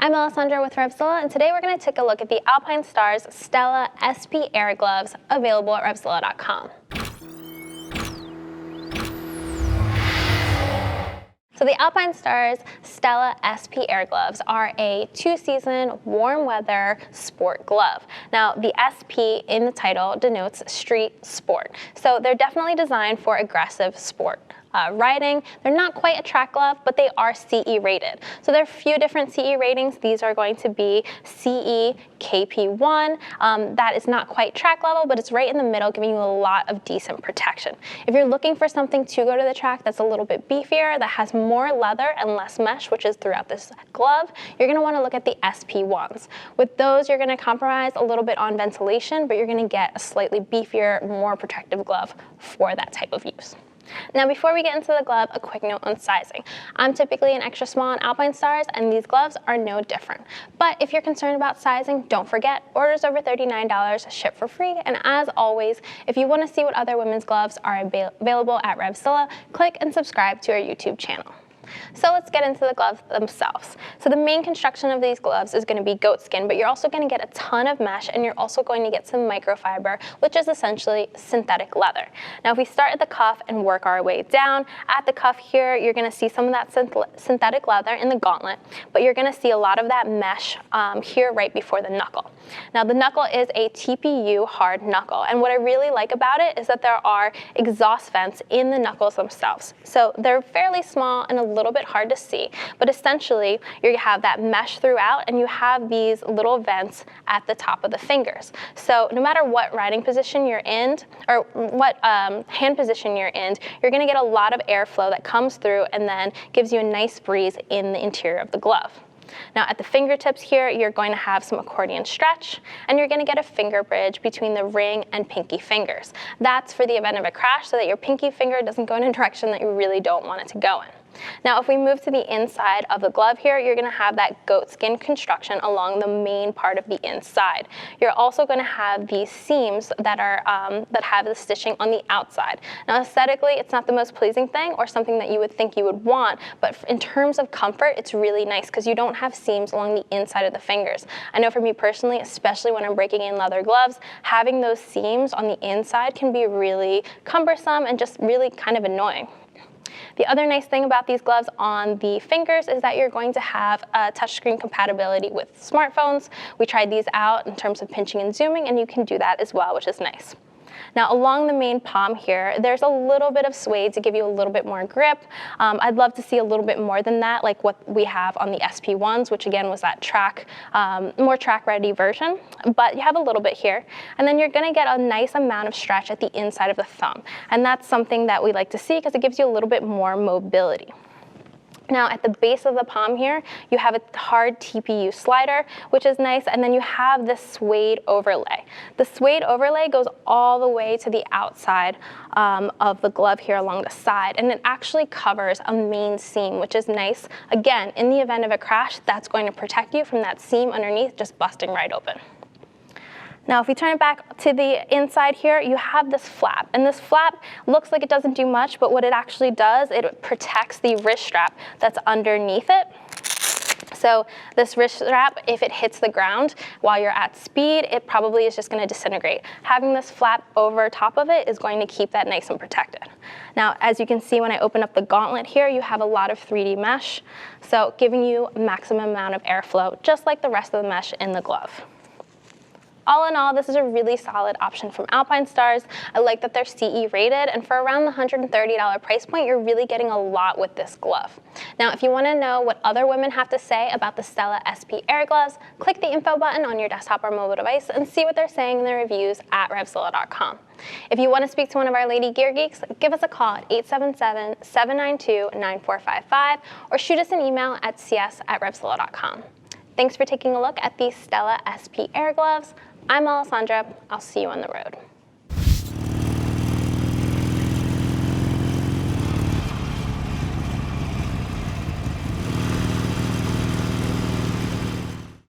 I'm Alessandra with RevZilla, and today we're going to take a look at the Alpinestars Stella SP Air Gloves available at RevZilla.com. So the Alpinestars Stella SP Air Gloves are a two-season warm weather sport glove. Now the SP in the title denotes street sport. So they're definitely designed for aggressive sport. Riding. They're not quite a track glove, but they are CE rated. So there are a few different CE ratings. These are going to be CE KP1. That is not quite track level, but it's right in the middle, giving you a lot of decent protection. If you're looking for something to go to the track that's a little bit beefier, that has more leather and less mesh, which is throughout this glove, you're going to want to look at the SP1s. With those, you're going to compromise a little bit on ventilation, but you're going to get a slightly beefier, more protective glove for that type of use. Now before we get into the glove, a quick note on sizing. I'm typically an extra small on Alpinestars, and these gloves are no different. But if you're concerned about sizing, don't forget, orders over $39 ship for free. And as always, if you want to see what other women's gloves are available at RevZilla, click and subscribe to our YouTube channel. So let's get into the gloves themselves. So the main construction of these gloves is going to be goatskin, but you're also going to get a ton of mesh, and you're also going to get some microfiber, which is essentially synthetic leather. Now if we start at the cuff and work our way down, at the cuff here, you're going to see some of that synthetic leather in the gauntlet, but you're going to see a lot of that mesh here right before the knuckle. Now the knuckle is a TPU hard knuckle, and what I really like about it is that there are exhaust vents in the knuckles themselves. So they're fairly small and a little bit hard to see, but essentially you have that mesh throughout, and you have these little vents at the top of the fingers. So no matter what riding position you're in, or what hand position you're in, you're going to get a lot of airflow that comes through and then gives you a nice breeze in the interior of the glove. Now at the fingertips here, you're going to have some accordion stretch, and you're going to get a finger bridge between the ring and pinky fingers. That's for the event of a crash, so that your pinky finger doesn't go in a direction that you really don't want it to go in. Now if we move to the inside of the glove here, you're going to have that goatskin construction along the main part of the inside. You're also going to have these seams that are that have the stitching on the outside. Now aesthetically, it's not the most pleasing thing or something that you would think you would want, but in terms of comfort, it's really nice because you don't have seams along the inside of the fingers. I know for me personally, especially when I'm breaking in leather gloves, having those seams on the inside can be really cumbersome and just really kind of annoying. The other nice thing about these gloves on the fingers is that you're going to have touchscreen compatibility with smartphones. We tried these out in terms of pinching and zooming, and you can do that as well, which is nice. Now along the main palm here, there's a little bit of suede to give you a little bit more grip. I'd love to see a little bit more than that, like what we have on the SP1s, which again was that more track ready version, but you have a little bit here. And then you're going to get a nice amount of stretch at the inside of the thumb. And that's something that we like to see because it gives you a little bit more mobility. Now at the base of the palm here, you have a hard TPU slider, which is nice, and then you have this suede overlay. The suede overlay goes all the way to the outside of the glove here along the side, and it actually covers a main seam, which is nice. Again, in the event of a crash, that's going to protect you from that seam underneath just busting right open. Now if we turn it back to the inside here, you have this flap, and this flap looks like it doesn't do much, but what it actually does, it protects the wrist strap that's underneath it. So this wrist strap, if it hits the ground while you're at speed, it probably is just going to disintegrate. Having this flap over top of it is going to keep that nice and protected. Now as you can see, when I open up the gauntlet here, you have a lot of 3D mesh, so giving you maximum amount of airflow, just like the rest of the mesh in the glove. All in all, this is a really solid option from Alpinestars. I like that they're CE rated, and for around the $130 price point, you're really getting a lot with this glove. Now, if you want to know what other women have to say about the Stella SP Air Gloves, click the info button on your desktop or mobile device and see what they're saying in their reviews at RevZilla.com. If you want to speak to one of our lady gear geeks, give us a call at 877-792-9455 or shoot us an email at cs@RevZilla.com. Thanks for taking a look at these Stella SP Air Gloves. I'm Alessandra. I'll see you on the road.